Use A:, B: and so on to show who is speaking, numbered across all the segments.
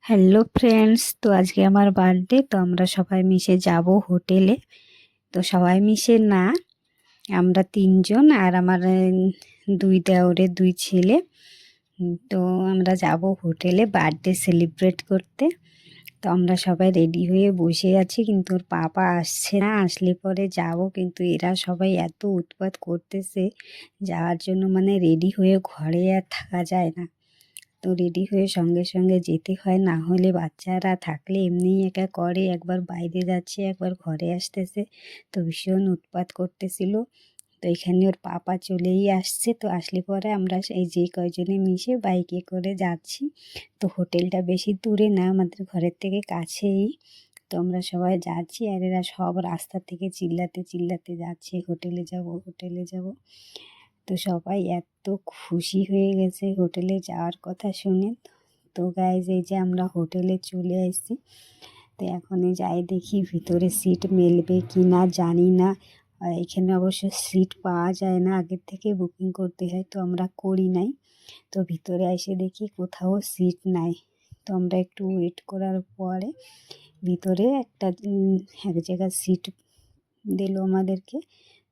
A: Hello friends, তো আজকে আমার বার্থডে। তো আমরা সবাই মিশে যাব হোটেলে। তো সবাই মিশে না, আমরা তিনজন আর আমার দুই দেওরের দুই ছেলে। তো আমরা যাব হোটেলে বার্থডে সেলিব্রেট করতে। তো আমরা সবাই রেডি হয়ে বসে আছি, কিন্তু ওর পাপা আসছে না। আসলে পরে যাব, কিন্তু এরা সবাই এত উৎপাত করতেছে যাওয়ার জন্য, মানে রেডি হয়ে ঘরে আর থাকা যায় না। তো রেডি হয়ে সঙ্গে সঙ্গে যেতে হয়, না হলে বাচ্চারা থাকলে এমনিই একা করে, একবার বাইরে যাচ্ছে একবার ঘরে আসতেছে। তো ভীষণ উৎপাত করতেছিল। তো এখানে ওর পাপা চলেই আসছে। তো আসলে পরে আমরা এই যে কয়জনে মিশে বাইকে করে যাচ্ছি। তো হোটেলটা বেশি দূরে না, আমাদের ঘরের থেকে কাছেই। তো আমরা সবাই যাচ্ছি, আর এরা সব রাস্তা থেকে চিল্লাতে চিল্লাতে যাচ্ছে, হোটেলে যাব হোটেলে যাব। তো সবাই এত খুশি হয়ে গেছে হোটেলে যাওয়ার কথা শুনে। তো গাইজ, এই যে আমরা হোটেলে চলে এসেছি। তো এখন যাই দেখি ভিতরে সিট মিলবে কি না জানি না। আর এখানে অবশ্য সিট পাওয়া যায় না, আগের থেকে বুকিং করতে হয়, তো আমরা করি নাই। তো ভিতরে এসে দেখি কোথাও সিট নাই। তো আমরা একটু ওয়েট করার পরে ভিতরে একটা এক জায়গায় সিট দিল আমাদেরকে।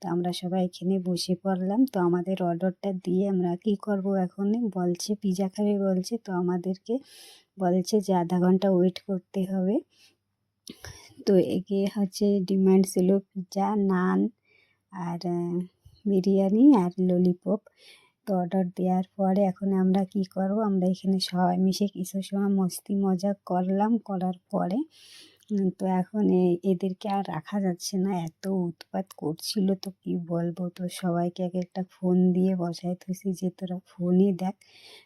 A: তো আমরা সবাই এখানে বসে পড়লাম। তো আমাদের অর্ডারটা দিয়ে আমরা কি করব, এখন বলছে পিৎজা খাবে বলছে। তো আমাদেরকে বলছে যে আধা ঘন্টা ওয়েট করতে হবে। তো এগিয়ে হচ্ছে ডিমান্ড ছিল পিৎজা, নান আর বিরিয়ানি আর ললিপপ। তো অর্ডার দেওয়ার পরে এখন আমরা কি করব, আমরা এখানে সবাই মিশে কিছু সময় মস্তি মজা করলাম। করার পরে তো এখন এদেরকে আর রাখা যাচ্ছে না, এত উৎপাত করছিল। তো কি বলবো, তো সবাইকে এক একটা ফোন দিয়ে বসাই থুইছি যে তোরা ফোনই দেখ।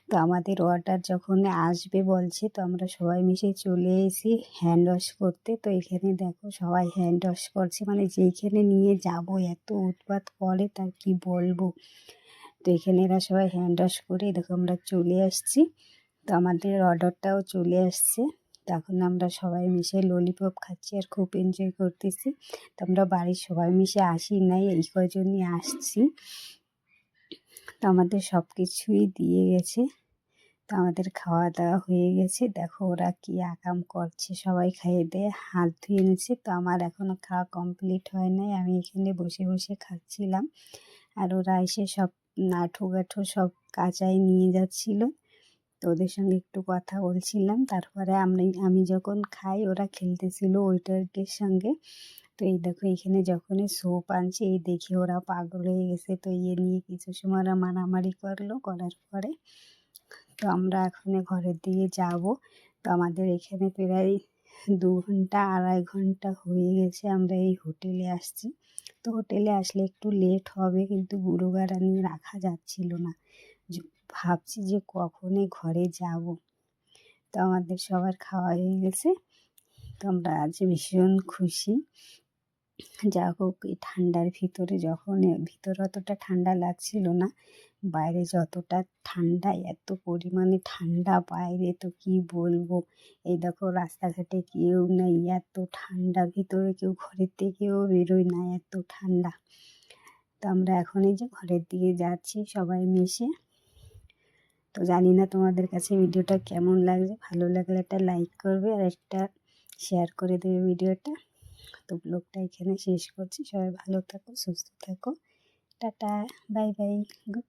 A: তো আমাদের অর্ডার যখন আসবে বলছে, তো আমরা সবাই মিশে চলে এসেছি হ্যান্ড ওয়াশ করতে। তো এখানে দেখো সবাই হ্যান্ড ওয়াশ করছে, মানে যেইখানে নিয়ে যাব এত উৎপাত করে তার কি বলবো। তো এখানে এরা সবাই হ্যান্ড ওয়াশ করে দেখো আমরা চলে আসছি। তো আমাদের অর্ডারটাও চলে আসছে। তো এখন আমরা সবাই মিশে ললিপপ খাচ্ছি আর খুব এনজয় করতেছি। তো আমরা বাড়ির সবাই মিশে আসি নাই, এই কয়জনই আসছি। তো আমাদের সব কিছুই দিয়ে গেছে। তো আমাদের খাওয়া দাওয়া হয়ে গেছে। দেখো ওরা কি আকাম করছে, সবাই খাইয়ে দিয়ে হাত ধুয়ে নিচ্ছে। তো আমার এখনো খাওয়া কমপ্লিট হয় নাই, আমি এখানে বসে বসে খাচ্ছিলাম। আর ওরা এসে সব নাঠু গাঠু সব কাঁচাই নিয়ে যাচ্ছিল। তো ওদের সঙ্গে একটু কথা বলছিলাম। তারপরে আমি যখন খাই ওরা খেলতেছিল ওয়েটারদের সঙ্গে। তো এই দেখো এখানে যখনই স্যুপ আনছে, এই দেখে ওরা পাগল হয়ে গেছে। তো নিয়ে কিছু সময় ওরা মারামারি করলো, করার পরে তো আমরা এখন ঘরের দিকে যাব। তো আমাদের এখানে প্রায় 2 ঘন্টা 2.5 ঘন্টা হয়ে গেছে আমরা এই হোটেলে আসছি। তো হোটেলে আসলে একটু লেট হবে, কিন্তু গুরুবার আনিয়ে রাখা যাচ্ছিল না। ভাবছি যে কখনই ঘরে যাব। তো আমাদের সবার খাওয়া হয়ে গেছে। তো আমরা আজ ভীষণ খুশি। যা হোক, এই ঠান্ডার ভিতরে যখন ভিতরে অতটা ঠান্ডা লাগছিল না, বাইরে যতটা ঠান্ডা, এত পরিমাণে ঠান্ডা বাইরে, তো কি বলবো। এই দেখো রাস্তাঘাটে কেউ নেই, এত ঠান্ডা, ভিতরে কেউ ঘরের থেকেও বেরোয় না, এত ঠান্ডা। তো আমরা এখন এই যে ঘরের দিকে যাচ্ছি সবাই মিশে। তো জানি না তোমাদের কাছে ভিডিওটা কেমন লাগছে, ভালো লাগলে একটা লাইক করবে আর একটা শেয়ার করে দেবে ভিডিওটা। তো ব্লগটা এখানে শেষ করছি। সবাই ভালো থাকো, সুস্থ থাকো, টাটা, বাই বাই।